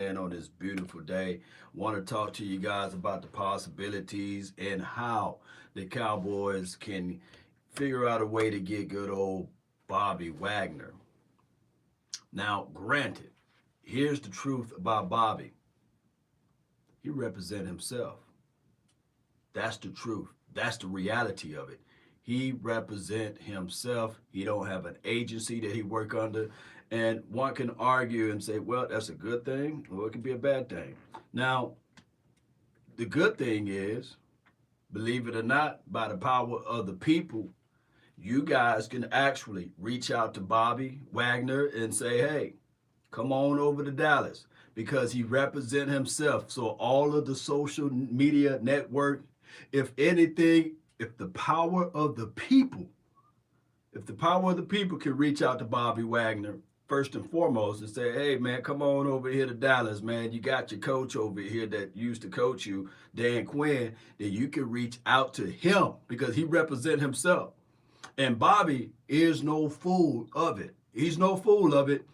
And on this beautiful day, want to talk to you guys about the possibilities and how the Cowboys can figure out a way to get good old Bobby Wagner. Now, granted, here's the truth about Bobby. He represents himself. That's the truth. That's the reality of it. He represent himself. He don't have an agency that he work under. And one can argue and say, well, that's a good thing, or it can be a bad thing. Now, the good thing is, believe it or not, by the power of the people, you guys can actually reach out to Bobby Wagner and say, hey, come on over to Dallas because he represent himself. So all of the social media network, if anything, if the power of the people, if the power of the people can reach out to Bobby Wagner first and foremost and say, hey man, come on over here to Dallas, man. You got your coach over here that used to coach you, Dan Quinn, then you can reach out to him because he represent himself. And Bobby is no fool of it. He's no fool of it.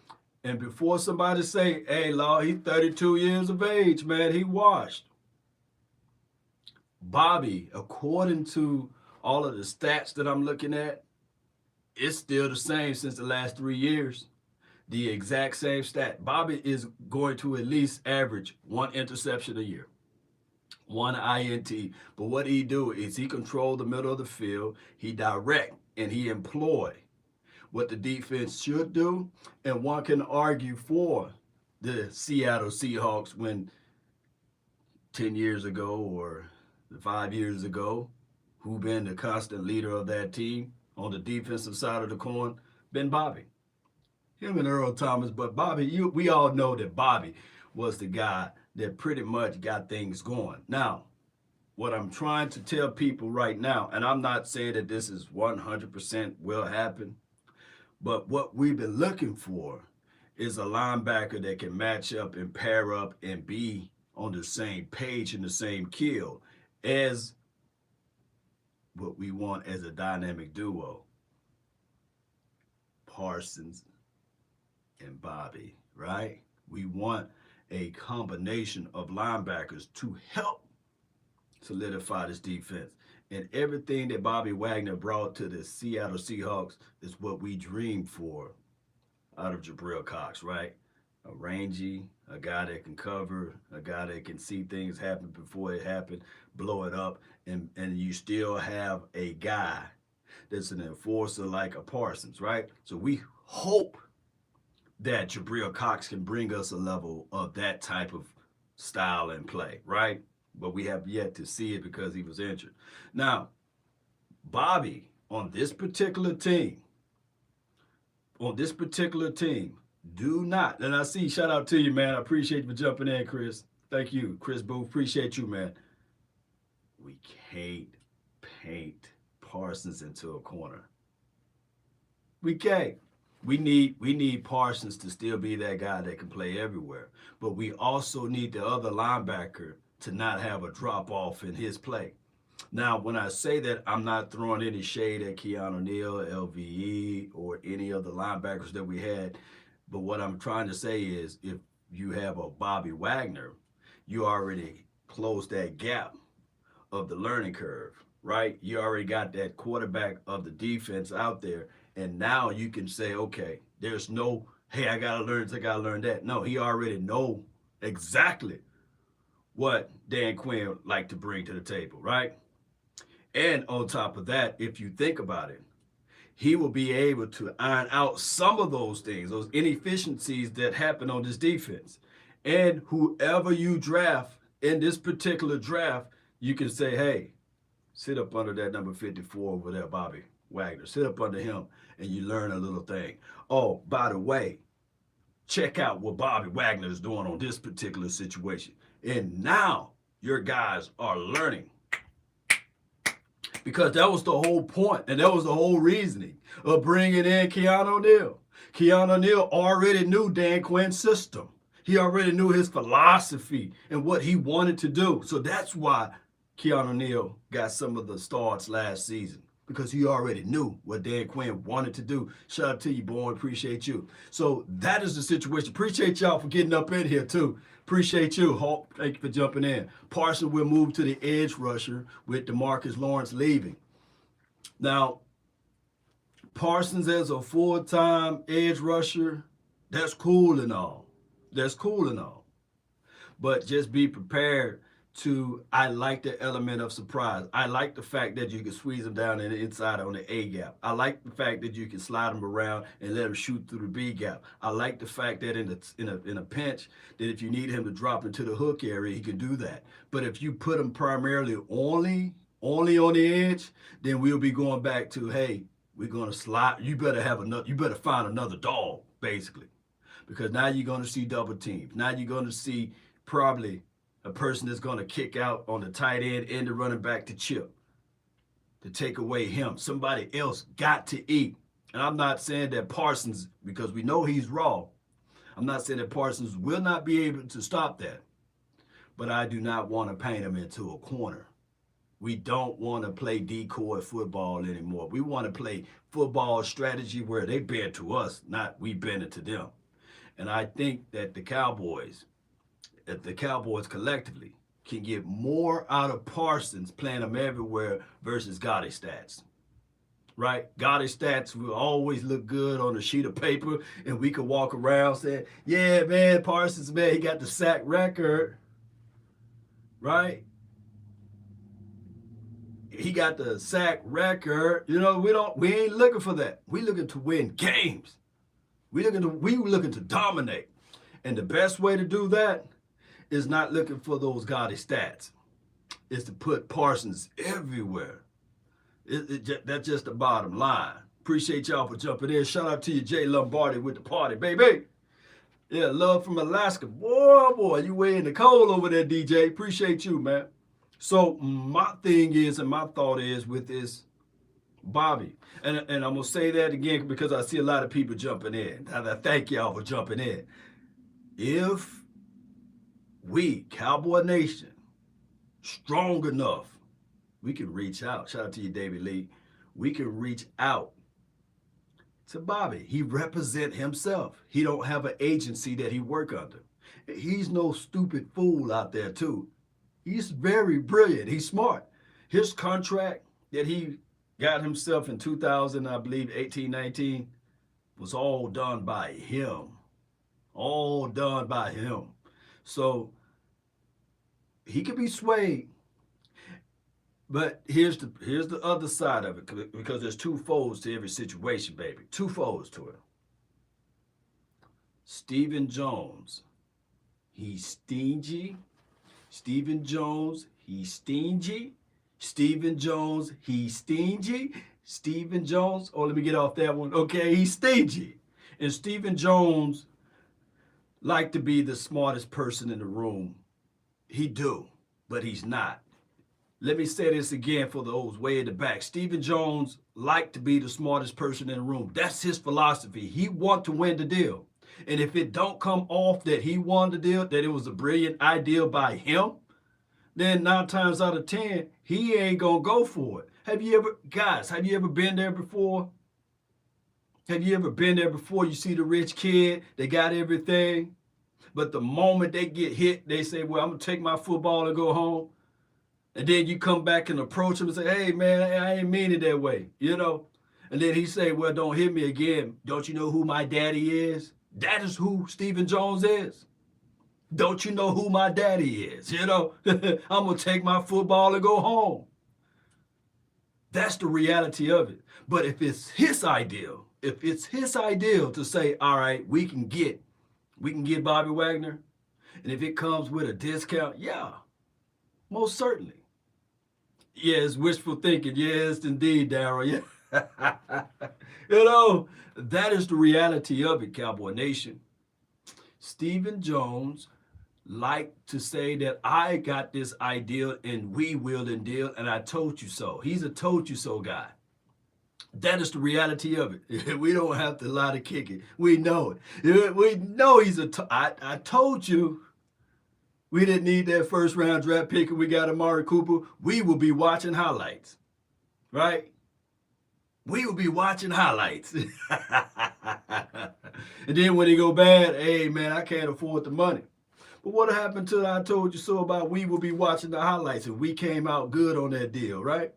And before somebody say, hey, Law, he's 32 years of age, man, he washed. Bobby, according to all of the stats that I'm looking at, it's still the same since the last 3 years. The exact same stat. Bobby is going to at least average one interception a year, one INT. But what he do is he control the middle of the field, he direct, and he employ what the defense should do. And one can argue for the Seattle Seahawks when 10 years ago or 5 years ago, who been the constant leader of that team on the defensive side of the coin, been Bobby. Him and Earl Thomas, but Bobby, we all know that Bobby was the guy that pretty much got things going. Now, what I'm trying to tell people right now, and I'm not saying that this is 100% will happen, but what we've been looking for is a linebacker that can match up and pair up and be on the same page and the same keel as what we want as a dynamic duo. Parsons and Bobby, right? We want a combination of linebackers to help solidify this defense. And everything that Bobby Wagner brought to the Seattle Seahawks is what we dreamed for out of Jabril Cox, right? A rangy, a guy that can cover, a guy that can see things happen before it happen, blow it up, and you still have a guy that's an enforcer like a Parsons, right? So we hope that Jabril Cox can bring us a level of that type of style and play, right? But we have yet to see it because he was injured. Now, Bobby, on this particular team, do not, and I see, shout out to you, man. I appreciate you for jumping in, Chris. Thank you, Chris Booth. Appreciate you, man. We can't paint Parsons into a corner. We can't. We need Parsons to still be that guy that can play everywhere. But we also need the other linebacker to not have a drop off in his play. Now, when I say that, I'm not throwing any shade at Keanu Neal, LVE, or any of the linebackers that we had. But what I'm trying to say is if you have a Bobby Wagner, you already closed that gap of the learning curve, right? You already got that quarterback of the defense out there. And now you can say, okay, there's no, hey, I gotta learn this, I gotta learn that. No, he already know exactly what Dan Quinn like to bring to the table, right? And on top of that, if you think about it, he will be able to iron out some of those things, those inefficiencies that happen on this defense. And whoever you draft in this particular draft, you can say, hey, sit up under that number 54 over there, Bobby Wagner. Sit up under him and you learn a little thing. Oh, by the way, check out what Bobby Wagner is doing on this particular situation. And now your guys are learning. Because that was the whole point, and that was the whole reasoning of bringing in Keanu Neal. Keanu Neal already knew Dan Quinn's system. He already knew his philosophy and what he wanted to do. So that's why Keanu Neal got some of the starts last season, because he already knew what Dan Quinn wanted to do. Shout out to you, boy. Appreciate you. So that is the situation. Appreciate y'all for getting up in here, too. Appreciate you, Hulk. Thank you for jumping in. Parsons will move to the edge rusher with DeMarcus Lawrence leaving. Now, Parsons as a full-time edge rusher, that's cool and all. That's cool and all. But just be prepared to, I like the element of surprise. I like the fact that you can squeeze them down in the inside on the A gap. I like the fact that you can slide them around and let them shoot through the B gap. I like the fact that in a pinch, that if you need him to drop into the hook area, he can do that. But if you put him primarily only on the edge, then we'll be going back to, hey, we're gonna slide. You better find another dog, basically. Because now you're gonna see double teams. Now you're gonna see probably a person that's going to kick out on the tight end and the running back to chip, to take away him. Somebody else got to eat. And I'm not saying that Parsons, because we know he's raw, I'm not saying that Parsons will not be able to stop that. But I do not want to paint him into a corner. We don't want to play decoy football anymore. We want to play football strategy where they bend to us, not we bend it to them. And I think that the Cowboys collectively can get more out of Parsons playing them everywhere versus Gotti stats, right? Gotti stats will always look good on a sheet of paper, and we could walk around saying, yeah, man, Parsons, man, he got the sack record, right? He got the sack record. You know, we ain't looking for that. We looking to win games. We looking to dominate. And the best way to do that is not looking for those gaudy stats. It's to put Parsons everywhere. That's just the bottom line. Appreciate y'all for jumping in. Shout out to you, Jay Lombardi with the party, baby. Yeah, love from Alaska. Boy, you way in the cold over there, DJ. Appreciate you, man. So my thing is, and my thought is with this Bobby, and I'm going to say that again because I see a lot of people jumping in. And I thank y'all for jumping in. If we, Cowboy Nation, strong enough, we can reach out. Shout out to you, David Lee. We can reach out to Bobby. He represent himself. He don't have an agency that he work under. He's no stupid fool out there too. He's very brilliant. He's smart. His contract that he got himself in 2000, I believe, 18-19, was all done by him. All done by him. So he could be swayed. But here's the other side of it, because there's two folds to every situation, baby. Two folds to it. Stephen Jones, he's stingy. Stephen Jones, he's stingy. Stephen Jones, he's stingy. Stephen Jones, oh, let me get off that one. Okay, he's stingy. And Stephen Jones like to be the smartest person in the room. He do, but he's not. Let me say this again for those way in the back. Stephen Jones like to be the smartest person in the room. That's his philosophy. He want to win the deal. And if it don't come off that he won the deal, that it was a brilliant idea by him, then 9 times out of 10, he ain't gonna go for it. Have you ever been there before? Have you ever been there before? You see the rich kid, they got everything, but the moment they get hit, they say, well, I'm gonna take my football and go home. And then you come back and approach him and say, hey, man, I ain't mean it that way, you know? And then he say, well, don't hit me again. Don't you know who my daddy is? That is who Stephen Jones is. Don't you know who my daddy is? You know, I'm going to take my football and go home. That's the reality of it. But if it's his ideal, to say, all right, we can get Bobby Wagner, and if it comes with a discount, yeah, most certainly. Yes, wishful thinking. Yes, indeed, Darryl. Yeah. You know, that is the reality of it, Cowboy Nation. Stephen Jones like to say that I got this idea and we will and deal, and I told you so. He's a told you so guy. That is the reality of it. We don't have to lie to kick it. We know it. We know he's I told you. We didn't need that first round draft pick and we got Amari Cooper. We will be watching highlights, right? We will be watching highlights. And then when they go bad, hey, man, I can't afford the money. But what happened to I told you so about we will be watching the highlights and we came out good on that deal, right?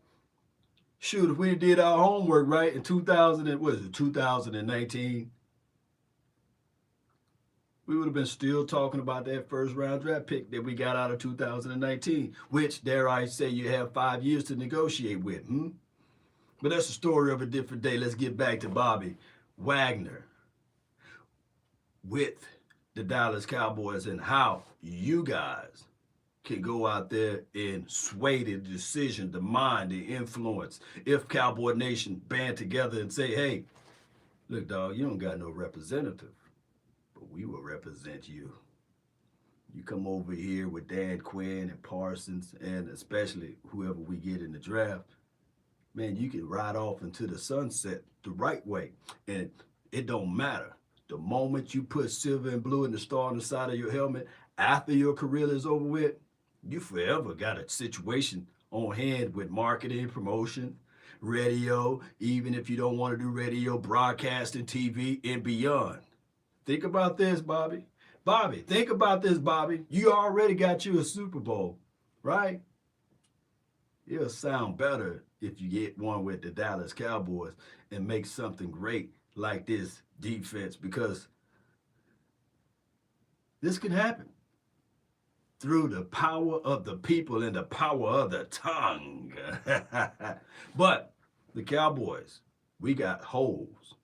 Shoot, if we did our homework right in 2019, we would have been still talking about that first round draft pick that we got out of 2019, which, dare I say, you have 5 years to negotiate with. But that's the story of a different day. Let's get back to Bobby Wagner with the Dallas Cowboys and how you guys can go out there and sway the decision, the mind, the influence. If Cowboy Nation band together and say, hey, look, dog, you don't got no representative, but we will represent you. You come over here with Dan Quinn and Parsons and especially whoever we get in the draft, man, you can ride off into the sunset the right way. And it don't matter. The moment you put silver and blue in the star on the side of your helmet, after your career is over with, you forever got a situation on hand with marketing, promotion, radio, even if you don't want to do radio, broadcasting, TV, and beyond. Think about this, Bobby. Bobby, think about this, Bobby. You already got you a Super Bowl, right? It'll sound better if you get one with the Dallas Cowboys and make something great like this defense, because this can happen through the power of the people and the power of the tongue. But the Cowboys, we got holes.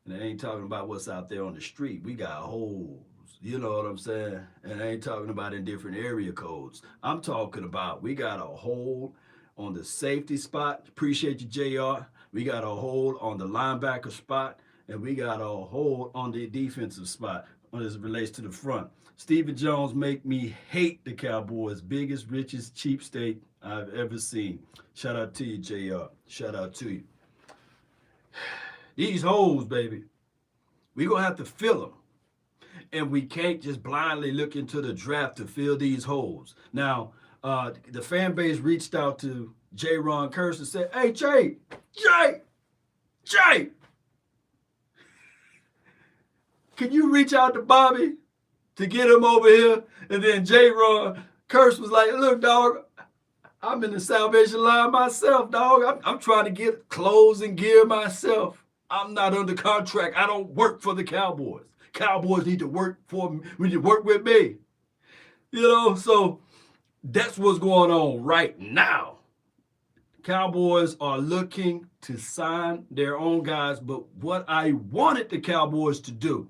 And I ain't talking about what's out there on the street. We got holes. You know what I'm saying? And I ain't talking about in different area codes. I'm talking about we got a hole on the safety spot. Appreciate you, JR. We got a hole on the linebacker spot. And we got a hole on the defensive spot as it relates to the front. Stephen Jones make me hate the Cowboys. Biggest, richest cheapskate I've ever seen. Shout out to you, JR. Shout out to you. These holes, baby, we're going to have to fill them. And we can't just blindly look into the draft to fill these holes. Now, the fan base reached out to J. Ron Curse and said, hey, Jay, can you reach out to Bobby to get him over here? And then J. Ron Curse was like, look, dog, I'm in the Salvation Line myself, dog. I'm trying to get clothes and gear myself. I'm not under contract. I don't work for the Cowboys. Cowboys need to work for me. We need to work with me. You know, so that's what's going on right now. Cowboys are looking to sign their own guys, but what I wanted the Cowboys to do,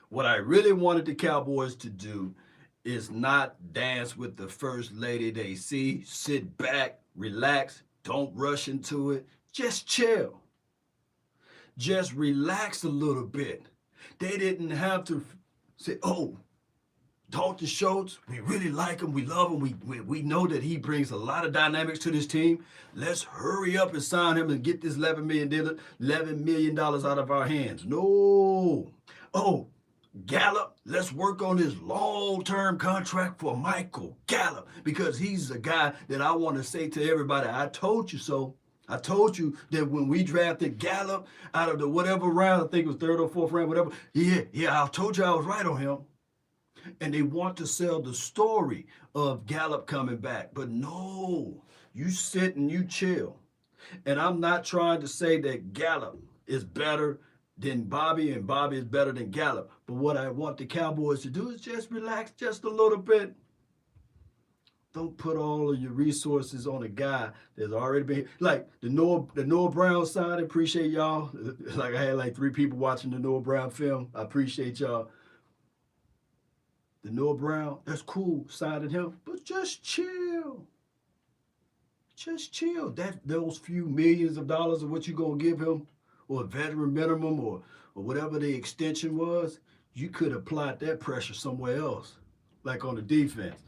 what I really wanted the Cowboys to do is not dance with the first lady they see. Sit back, relax, don't rush into it. Just chill. Just relax a little bit. They didn't have to say, oh, Dalton Schultz, we really like him, we love him, we know that he brings a lot of dynamics to this team. Let's hurry up and sign him and get this $11 million out of our hands. No. Oh, Gallup, let's work on this long-term contract for Michael Gallup, because he's a guy that I want to say to everybody, I told you so. I told you that when we drafted Gallup out of the whatever round, I think it was third or fourth round, whatever. Yeah, I told you I was right on him. And they want to sell the story of Gallup coming back. But no, you sit and you chill. And I'm not trying to say that Gallup is better than Bobby and Bobby is better than Gallup. But what I want the Cowboys to do is just relax just a little bit. Don't put all of your resources on a guy that's already been, like the Noah Brown side. I appreciate y'all. Like I had like 3 people watching the Noah Brown film. I appreciate y'all. The Noah Brown, that's cool, signing him, but just chill. Just chill. Those few millions of dollars of what you're gonna give him, or a veteran minimum, or whatever the extension was, you could apply that pressure somewhere else, like on the defense.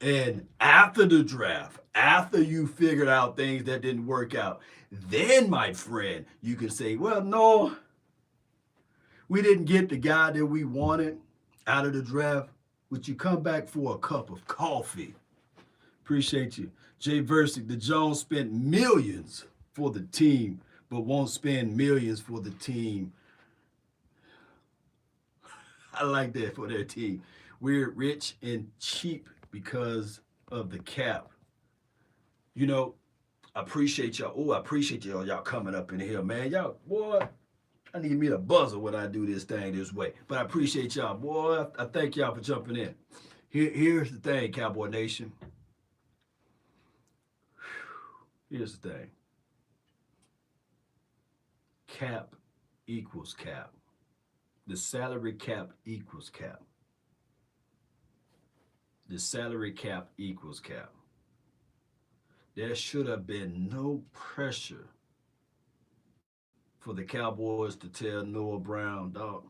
And after the draft, after you figured out things that didn't work out, then, my friend, you can say, well, no, we didn't get the guy that we wanted out of the draft. Would you come back for a cup of coffee? Appreciate you. Jay Versick, the Jones spent millions for the team, but won't spend millions for the team. I like that, for their team. We're rich and cheap because of the cap. You know, I appreciate y'all. Oh, I appreciate y'all coming up in here, man. Y'all, boy, I need me a buzzer when I do this thing this way. But I appreciate y'all, boy. I thank y'all for jumping in. Here's the thing, Cowboy Nation. Here's the thing. Cap equals cap. The salary cap equals cap. The salary cap equals cap. There should have been no pressure for the Cowboys to tell Noah Brown, dog,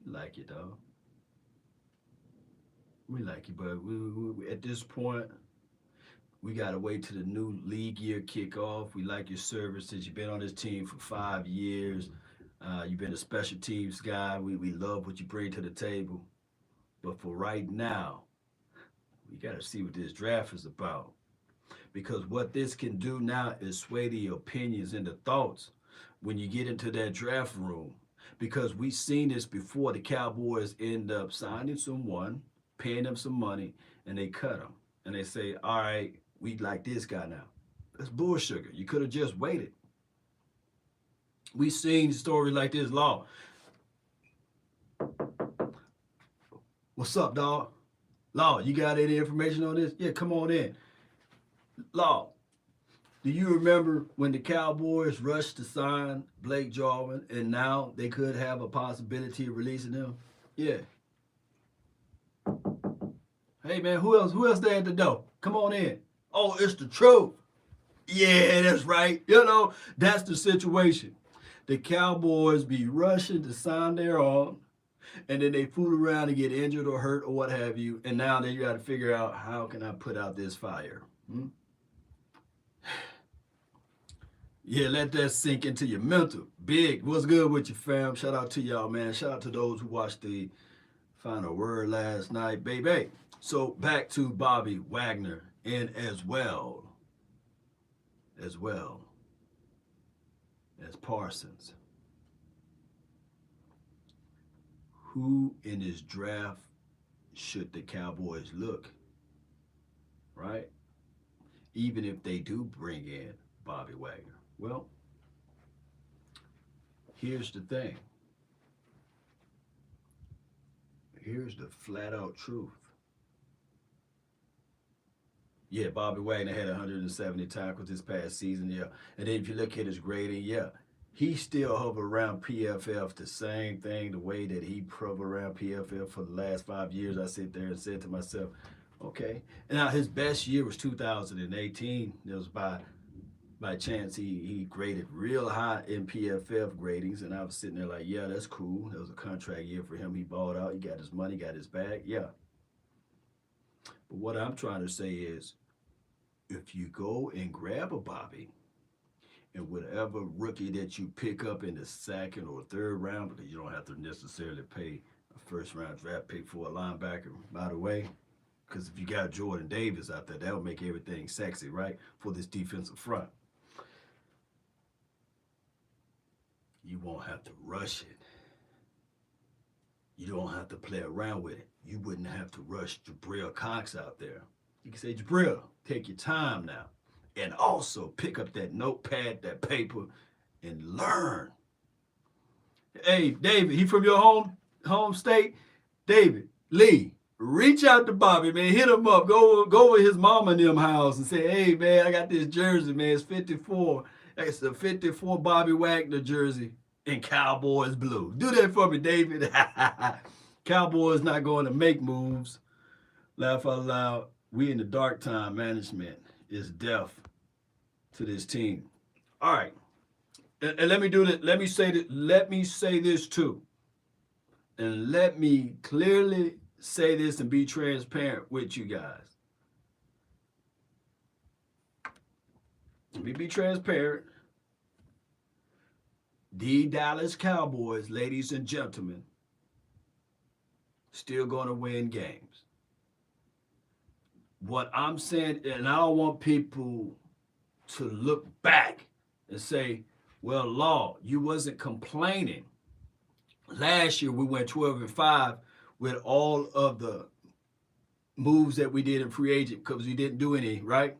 we like you, dog. We like you, but we at this point, we got to wait till the new league year kickoff. We like your services. You've been on this team for 5 years. You've been a special teams guy. We love what you bring to the table. But for right now, we got to see what this draft is about. Because what this can do now is sway the opinions and the thoughts when you get into that draft room. Because we've seen this before. The Cowboys end up signing someone, paying them some money, and they cut them. And they say, all right, we like this guy now. That's bullshit. You could have just waited. We've seen stories like this, Law. What's up, dog? Law, you got any information on this? Yeah, come on in. Law, do you remember when the Cowboys rushed to sign Blake Jarwin and now they could have a possibility of releasing him? Yeah. Hey, man, who else there at the door? Come on in. Oh, it's the truth. Yeah, that's right. You know, that's the situation. The Cowboys be rushing to sign their own, and then they fool around and get injured or hurt or what have you, and now they got to figure out, how can I put out this fire? Yeah, let that sink into your mental. Big, what's good with you, fam? Shout out to y'all, man. Shout out to those who watched the final word last night, baby. So back to Bobby Wagner, and as well as Parsons. Who in this draft should the Cowboys look, right? Even if they do bring in Bobby Wagner. Well, here's the thing. Here's the flat out truth. Yeah, Bobby Wagner had 170 tackles this past season, yeah. And then if you look at his grading, yeah, he still hovered around PFF the same thing, the way that he hovered around PFF for the last 5 years. I sit there and said to myself, okay. And now his best year was 2018. It was by chance he graded real high in PFF gradings, and I was sitting there like, yeah, that's cool. That was a contract year for him. He balled out. He got his money, got his bag, yeah. But what I'm trying to say is, if you go and grab a Bobby, and whatever rookie that you pick up in the second or third round, because you don't have to necessarily pay a first-round draft pick for a linebacker, by the way, because if you got Jordan Davis out there, that'll make everything sexy, right, for this defensive front. You won't have to rush it. You don't have to play around with it. You wouldn't have to rush Jabril Cox out there. You can say, Jabril, take your time now. And also pick up that notepad, that paper, and learn. Hey, David, he from your home state? David, Lee, reach out to Bobby, man. Hit him up. Go over his mama and them house and say, hey, man, I got this jersey, man. It's 54. It's a 54 Bobby Wagner jersey in Cowboys blue. Do that for me, David. Cowboys not going to make moves. Laugh out loud. We in the dark time. Management is deaf to this team. All right. And let me do that. Let me say this too. And let me clearly say this and be transparent with you guys. Let me be transparent. The Dallas Cowboys, ladies and gentlemen, still going to win games. What I'm saying, and I don't want people to look back and say, well, Law, you wasn't complaining. Last year we went 12-5 with all of the moves that we did in free agent because we didn't do any, right?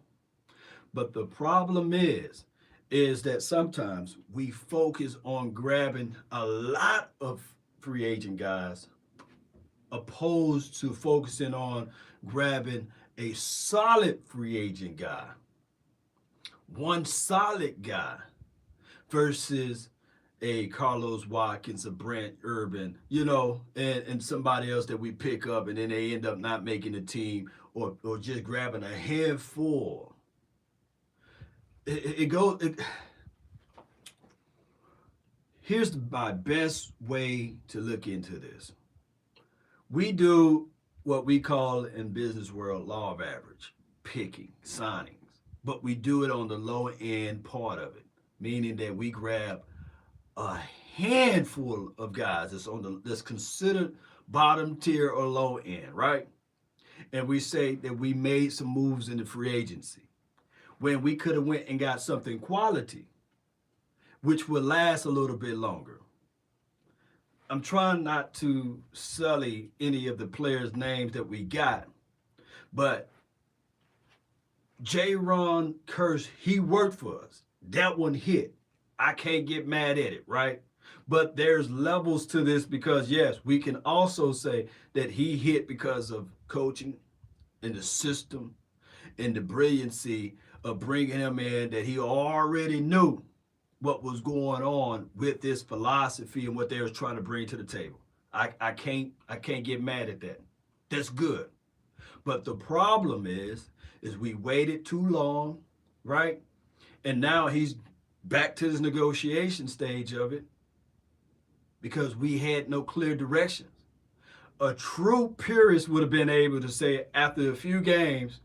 But the problem is that sometimes we focus on grabbing a lot of free agent guys opposed to focusing on grabbing a solid free agent guy, one solid guy versus a Carlos Watkins, a Brent Urban, and somebody else that we pick up and then they end up not making the team or just grabbing a handful. It goes. Here's my best way to look into this. We do what we call in business world law of average, picking, signings, but we do it on the low end part of it, meaning that we grab a handful of guys that's considered bottom tier or low end, right? And we say that we made some moves in the free agency when we could have went and got something quality, which would last a little bit longer. I'm trying not to sully any of the players' names that we got, but J-Ron Curse, he worked for us. That one hit. I can't get mad at it, right? But there's levels to this because, yes, we can also say that he hit because of coaching and the system and the brilliancy of bringing him in, that he already knew what was going on with this philosophy and what they were trying to bring to the table. I can't get mad at that. That's good. But the problem is we waited too long, right? And now he's back to this negotiation stage of it because we had no clear directions. A true purist would have been able to say after a few games,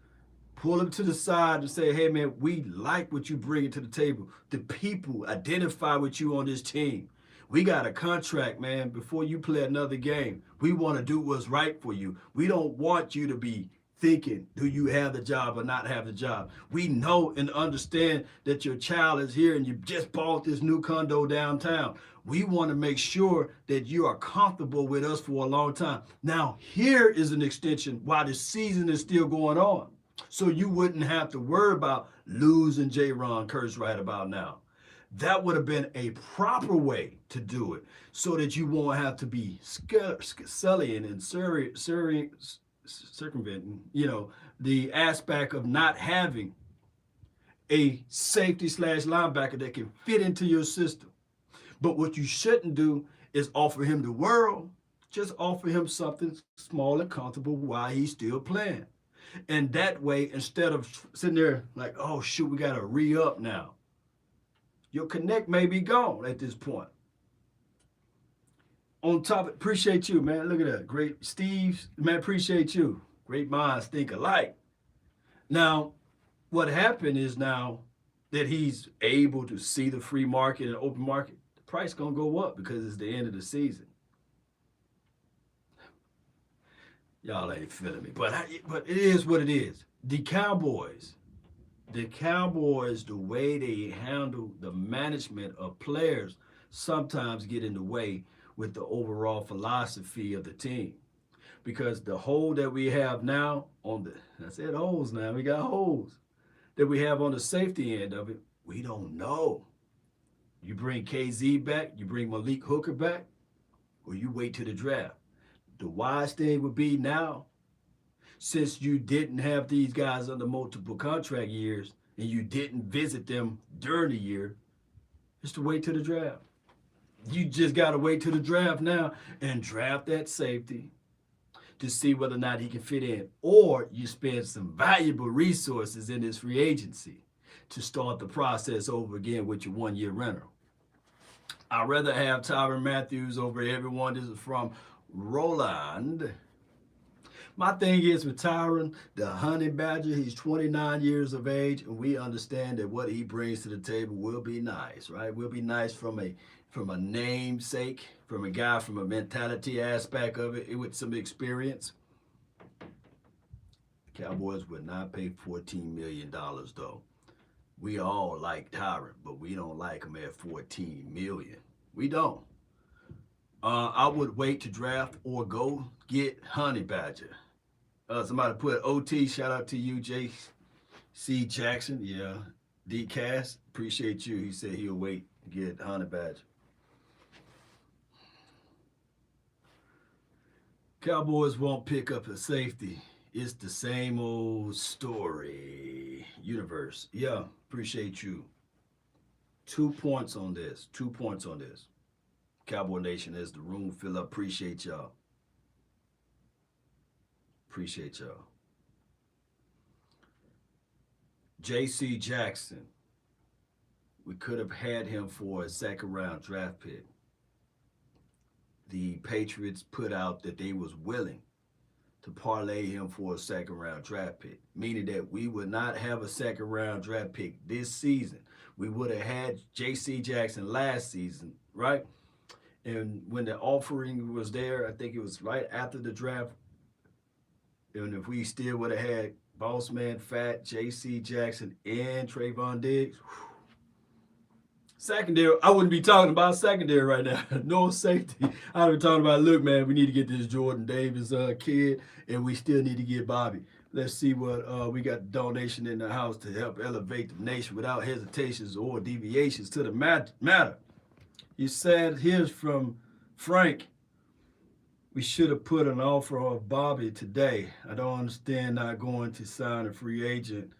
pull him to the side and say, hey, man, we like what you bring to the table. The people identify with you on this team. We got a contract, man, before you play another game. We want to do what's right for you. We don't want you to be thinking, do you have the job or not have the job? We know and understand that your child is here and you just bought this new condo downtown. We want to make sure that you are comfortable with us for a long time. Now, here is an extension while the season is still going on. So you wouldn't have to worry about losing J-Ron Curse right about now. That would have been a proper way to do it so that you won't have to be sullying and circumventing, the aspect of not having a safety / linebacker that can fit into your system. But what you shouldn't do is offer him the world. Just offer him something small and comfortable while he's still playing. And that way, instead of sitting there like, oh, shoot, we got to re-up now. Your connect may be gone at this point. On top, appreciate you, man. Look at that. Great. Steve, man, appreciate you. Great minds think alike. Now, what happened is now that he's able to see the free market and open market, the price going to go up because it's the end of the season. Y'all ain't feeling me, but it is what it is. The Cowboys, the way they handle the management of players sometimes get in the way with the overall philosophy of the team. Because the hole that we have now I said holes now, we got holes that we have on the safety end of it, we don't know. You bring KZ back, you bring Malik Hooker back, or you wait till the draft. The wise thing would be now, since you didn't have these guys under multiple contract years and you didn't visit them during the year, is to wait till the draft. You just got to wait till the draft now and draft that safety to see whether or not he can fit in. Or you spend some valuable resources in this free agency to start the process over again with your one-year rental. I'd rather have Tyrann Mathieu over everyone. This is from Roland. My thing is with Tyrann, the honey badger, he's 29 years of age, and we understand that what he brings to the table will be nice, right? Will be nice from a namesake, from a guy from a mentality aspect of it with some experience. The Cowboys would not pay $14 million though. We all like Tyrann, but we don't like him at $14 million. We don't. I would wait to draft or go get Honey Badger. Somebody put OT. Shout out to you, J.C. Jackson. Yeah, D. Cass. Appreciate you. He said he'll wait to get Honey Badger. Cowboys won't pick up a safety. It's the same old story. Universe. Yeah, appreciate you. 2 points on this. 2 points on this. Cowboy Nation, as the room fill up. Appreciate y'all. Appreciate y'all. J.C. Jackson. We could have had him for a second round draft pick. The Patriots put out that they was willing to parlay him for a second round draft pick, meaning that we would not have a second round draft pick this season. We would have had J.C. Jackson last season, right? And when the offering was there, I think it was right after the draft. And if we still would have had Boss Man Fat, J.C. Jackson, and Trayvon Diggs, secondary, I wouldn't be talking about secondary right now. No safety. I'd be talking about, look, man, we need to get this Jordan Davis kid, and we still need to get Bobby. Let's see what we got donation in the house to help elevate the nation without hesitations or deviations to the matter. You said, here's from Frank. We should have put an offer on Bobby today. I don't understand not going to sign a free agent,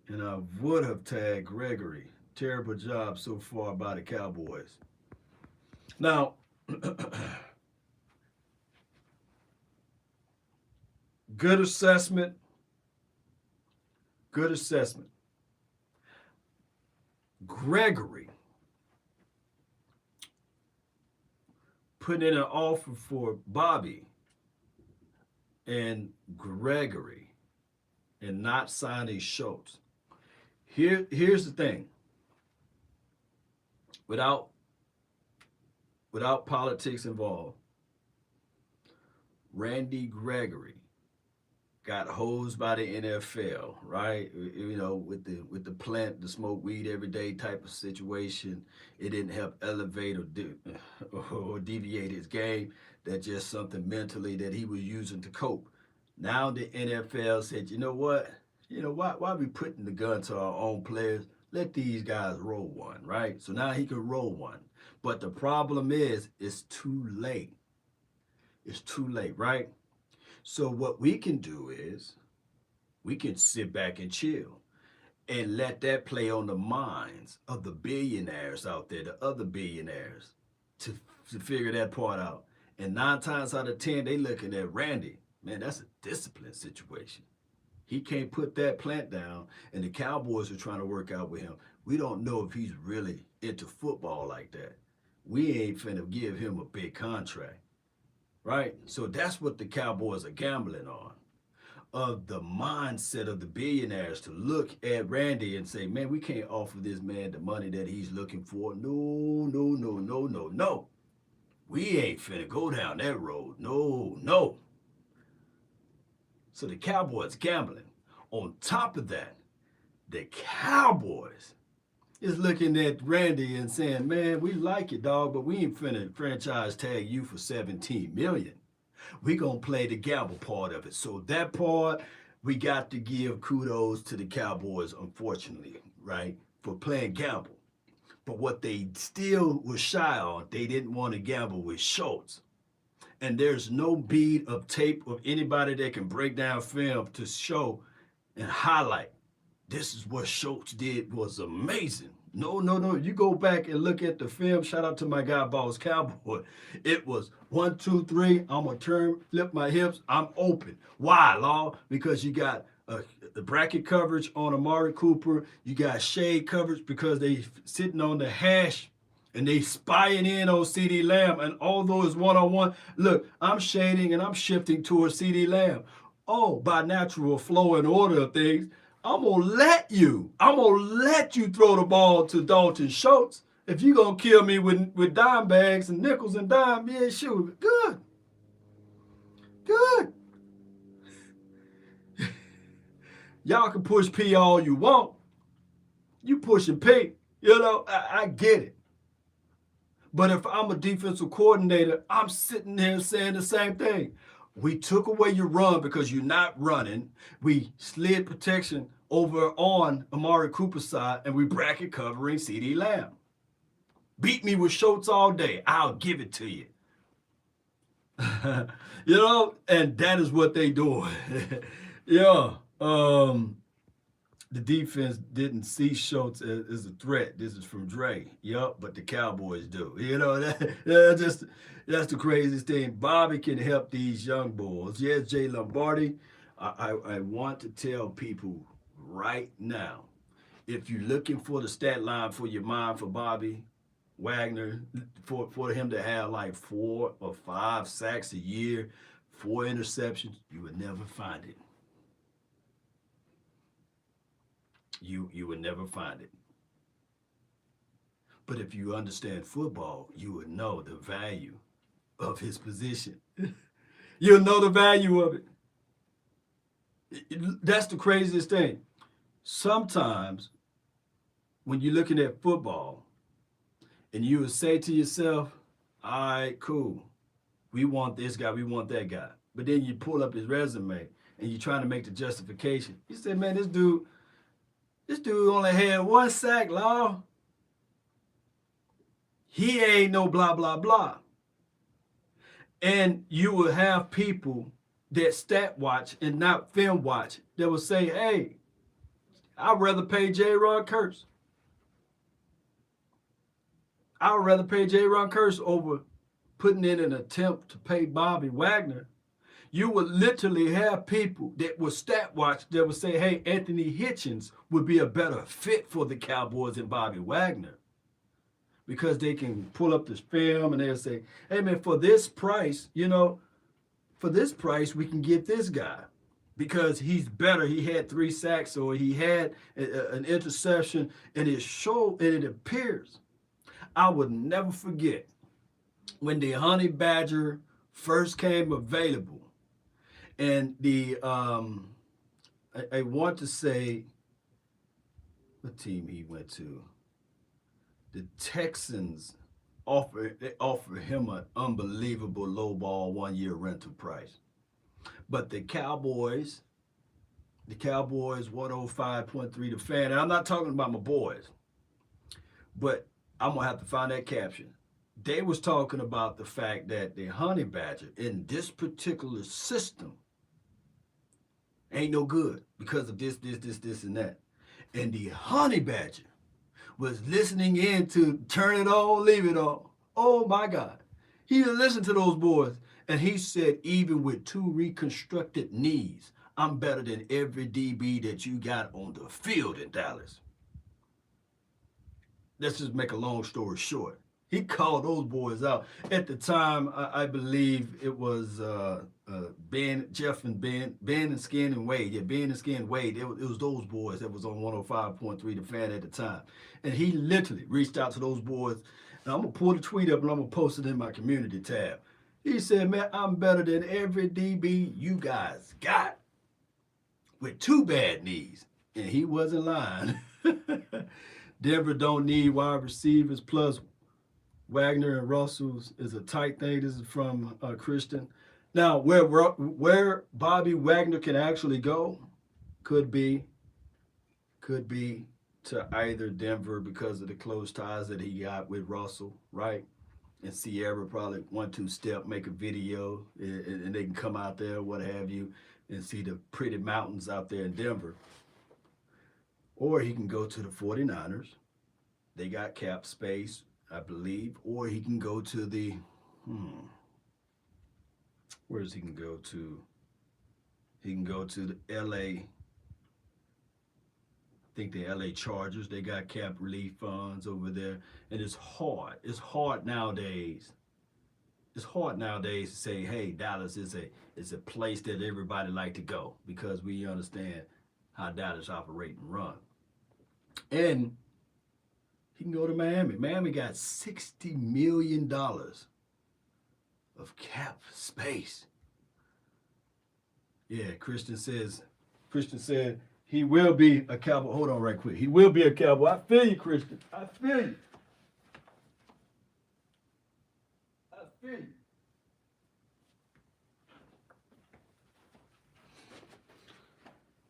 and I would have tagged Gregory. Terrible job so far by the Cowboys. Now, good assessment. Good assessment. Gregory put in an offer for Bobby and Gregory and not signing Schultz. Here's the thing. Without politics involved, Randy Gregory got hosed by the NFL, right? You know, with the plant, the smoke weed every day type of situation. It didn't help elevate or deviate his game. That's just something mentally that he was using to cope. Now the NFL said, you know what? You know, why are we putting the gun to our own players? Let these guys roll one, right? So now he can roll one. But the problem is, it's too late. It's too late, right? So what we can do is we can sit back and chill and let that play on the minds of the billionaires out there, the other billionaires, to figure that part out. And 9 times out of 10, they looking at Randy. Man, that's a discipline situation. He can't put that plant down, and the Cowboys are trying to work out with him. We don't know if he's really into football like that. We ain't finna give him a big contract, right? So that's what the Cowboys are gambling on, of the mindset of the billionaires to look at Randy and say, man, we can't offer this man the money that he's looking for. No. We ain't finna go down that road. No. So the Cowboys gambling. On top of that, the Cowboys is looking at Randy and saying, man, we like it, dog, but we ain't finna franchise tag you for $17 million. We gonna play the gamble part of it. So that part, we got to give kudos to the Cowboys, unfortunately, right, for playing gamble. But what they still were shy on, they didn't want to gamble with Schultz. And there's no bead of tape of anybody that can break down film to show and highlight. This is what Schultz did was amazing. No. You go back and look at the film. Shout out to my guy, Boss Cowboy. It was 1, 2, 3. I'm going to turn, flip my hips. I'm open. Why, Law? Because you got the bracket coverage on Amari Cooper. You got shade coverage because they sitting on the hash and they spying in on CeeDee Lamb, and although it's one-on-one, look, I'm shading and I'm shifting towards CeeDee Lamb. Oh, by natural flow and order of things, I'm gonna let you throw the ball to Dalton Schultz. If you're gonna kill me with dime bags and nickels and dime, yeah, sure, good. Y'all can push P all you want. You pushing P, you know, I get it. But if I'm a defensive coordinator, I'm sitting there saying the same thing. We took away your run because you're not running. We slid protection over on Amari Cooper's side, and we bracket covering CeeDee Lamb. Beat me with Schultz all day. I'll give it to you. You know, and that is what they do. Yeah. The defense didn't see Schultz as a threat. This is from Dre. Yup, but the Cowboys do. You know, that's the craziest thing. Bobby can help these young boys. Yes, Jay Lombardi. I want to tell people right now, if you're looking for the stat line for your mind for Bobby Wagner, for him to have like 4 or 5 sacks a year, 4 interceptions, you would never find it. You would never find it. But if you understand football, you would know the value of his position. You'll know the value of it. That's the craziest thing. Sometimes when you're looking at football and you would say to yourself, all right, cool. We want this guy, we want that guy. But then you pull up his resume and you're trying to make the justification. You say, man, this dude only had 1 sack, Law. He ain't no blah, blah, blah. And you will have people that stat watch and not film watch that will say, hey, I'd rather pay J-Ron Curse. I would rather pay J-Ron Curse over putting in an attempt to pay Bobby Wagner. You would literally have people that would stat watch that would say, hey, Anthony Hitchens would be a better fit for the Cowboys than Bobby Wagner. Because they can pull up this film and they'll say, hey, man, for this price, we can get this guy. Because he's better. He had 3 sacks or he had an interception, and it appears. I would never forget when the Honey Badger first came available. And I want to say what team he went to. The Texans offered him an unbelievable lowball 1-year rental price. But the Cowboys 105.3 the fan, and I'm not talking about my boys, but I'm gonna have to find that caption. They was talking about the fact that the Honey Badger in this particular system ain't no good because of this, and that. And the Honey Badger was listening in to turn it on, leave it on. Oh my God. He listened to those boys, and he said, even with 2 reconstructed knees, I'm better than every DB that you got on the field in Dallas. Let's just make a long story short. He called those boys out. At the time, I believe it was Jeff and Ben and Skin and Wade. Yeah, Ben and Skin Wade. It was those boys that was on 105.3 the fan at the time. And he literally reached out to those boys. And I'm going to pull the tweet up and I'm going to post it in my community tab. He said, man, I'm better than every DB you guys got with 2 bad knees. And he wasn't lying. Denver don't need wide receivers, plus Wagner and Russell's is a tight thing. This is from Christian. Now, where Bobby Wagner can actually go could be to either Denver because of the close ties that he got with Russell, right? And Sierra probably 1-2 step, make a video, and they can come out there, what have you, and see the pretty mountains out there in Denver. Or he can go to the 49ers. They got cap space, I believe. Or he can go to the, where's he can go to? He can go to the LA, I think the LA Chargers. They got cap relief funds over there. And it's hard. It's hard nowadays. It's hard nowadays to say, hey, Dallas is a place that everybody like to go because we understand how Dallas operate and run. And he can go to Miami. Miami got $60 million of cap space. Yeah, Christian said he will be a Cowboy. Hold on right quick. He will be a Cowboy. I feel you, Christian. I feel you. feel you.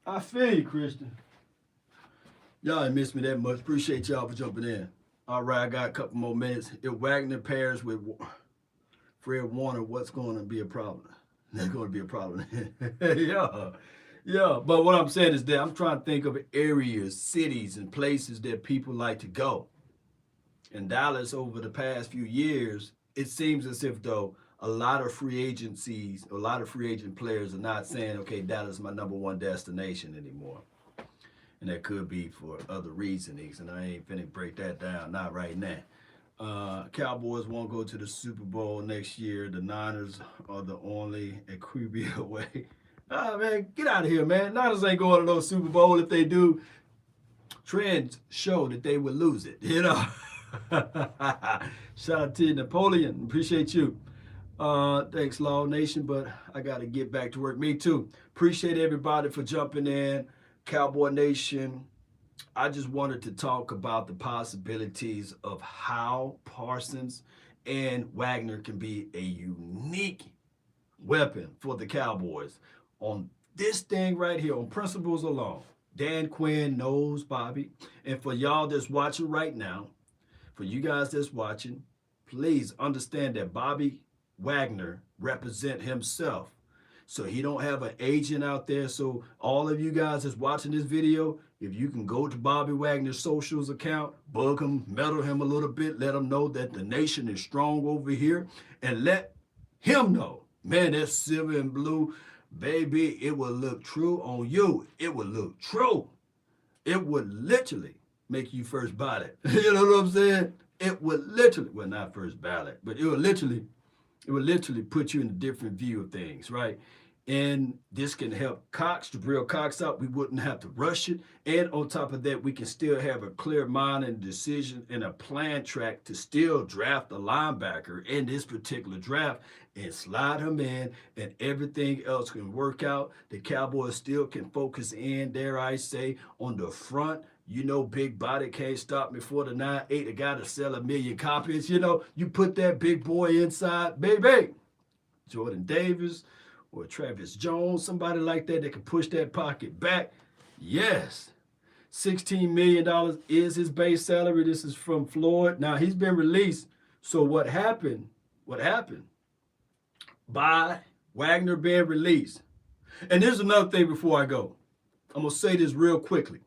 I feel you, Christian. Y'all ain't miss me that much. Appreciate y'all for jumping in. All right, I got a couple more minutes. If Wagner pairs with Fred Warner, what's going to be a problem? There's going to be a problem. Yeah. Yeah. But what I'm saying is that I'm trying to think of areas, cities, and places that people like to go. In Dallas, over the past few years, it seems as if, though, a lot of free agencies, a lot of free agent players are not saying, okay, Dallas is my #1 destination anymore. And that could be for other reasonings, and I ain't finna break that down, not right now. Cowboys won't go to the Super Bowl next year. The Niners are the only a QB away. Ah, man, get out of here, man. Niners ain't going to no Super Bowl. If they do, trends show that they would lose it, you know. Shout out to Napoleon. Appreciate you. Thanks, Law Nation, but I got to get back to work. Me too. Appreciate everybody for jumping in. Cowboy Nation, I just wanted to talk about the possibilities of how Parsons and Wagner can be a unique weapon for the Cowboys. On this thing right here, on principles alone, Dan Quinn knows Bobby. And for y'all that's watching right now, for you guys that's watching, please understand that Bobby Wagner represent himself. So he don't have an agent out there. So all of you guys that's watching this video, if you can go to Bobby Wagner's socials account, bug him, meddle him a little bit, let him know that the nation is strong over here, and let him know, man, that silver and blue, baby, it will look true on you. It will look true. It would literally make you first ballot. You know what I'm saying? It would literally, well, not first ballot, but it would literally put you in a different view of things, right? And this can help Cox, to real Cox out. We wouldn't have to rush it. And on top of that, we can still have a clear mind and decision and a plan track to still draft a linebacker in this particular draft and slide him in, and everything else can work out. The Cowboys still can focus in, dare I say, on the front. You know, big body can't stop me for the 9-8. I got to sell 1 million copies. You know, you put that big boy inside, baby. Jordan Davis or Travis Jones, somebody like that can push that pocket back. Yes. $16 million is his base salary. This is from Floyd. Now, he's been released. So what happened? By Wagner being released. And here's another thing before I go. I'm going to say this real quickly.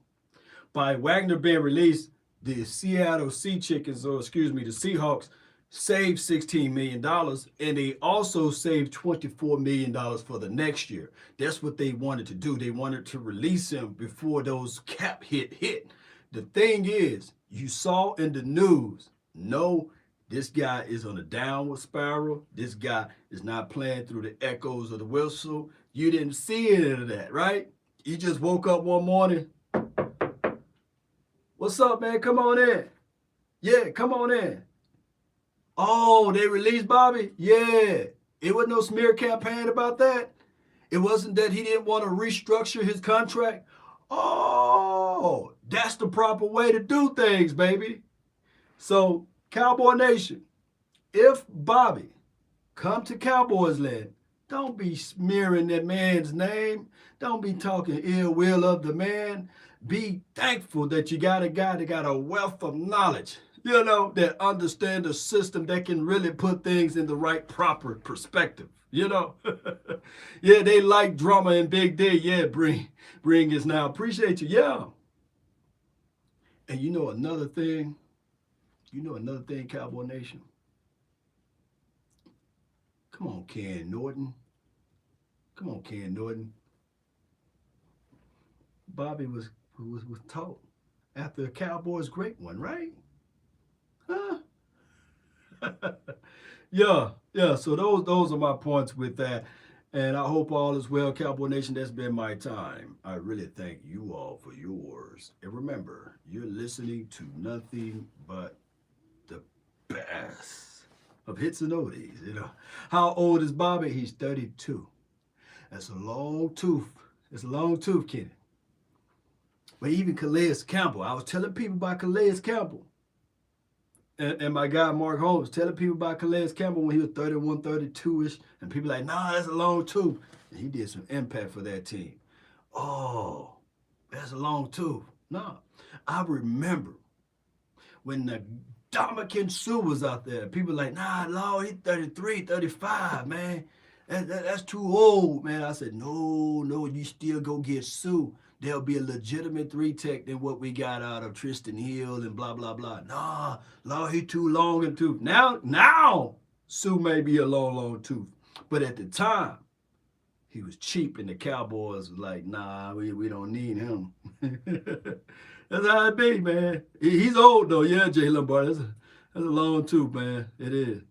By Wagner being released, the Seattle the Seahawks saved $16 million, and they also saved $24 million for the next year. That's what they wanted to do. They wanted to release him before those cap hit. The thing is, you saw in the news, no, this guy is on a downward spiral. This guy is not playing through the echoes of the whistle. You didn't see any of that, right? You just woke up one morning. What's up, man? Come on in. Yeah, come on in. Oh, they released Bobby? Yeah. It wasn't no smear campaign about that. It wasn't that he didn't want to restructure his contract. Oh, that's the proper way to do things, baby. So, Cowboy Nation, if Bobby come to Cowboys land, don't be smearing that man's name. Don't be talking ill will of the man. Be thankful that you got a guy that got a wealth of knowledge, you know, that understand the system, that can really put things in the right, proper perspective, you know. Yeah, they like drama and Big D. Yeah, bring us now. Appreciate you, yeah. And you know another thing, Cowboy Nation? Come on, Ken Norton. Bobby was taught after the Cowboys' great one, right? Huh? Yeah. So those are my points with that. And I hope all is well, Cowboy Nation. That's been my time. I really thank you all for yours. And remember, you're listening to nothing but the best of hits and oldies. You know, how old is Bobby? He's 32. That's a long tooth. Kenny. But even Calais Campbell, I was telling people about Calais Campbell. And my guy Mark Holmes telling people about Calais Campbell when he was 31, 32-ish, and people like, nah, that's a long tooth. And he did some impact for that team. Oh, that's a long tooth. No, I remember when the Dominican Sue was out there. People like, nah, Lord, he's 33, 35, man. That's too old, man. I said, no, you still go get Sue. There'll be a legitimate 3-tech than what we got out of Tristan Hill and blah, blah, blah. Nah, Lord, he too long in tooth. Now, Sue may be a long tooth. But at the time, he was cheap, and the Cowboys was like, nah, we don't need him. That's how it be, man. He's old, though. Yeah, Jay Lombard. That's a long tooth, man. It is.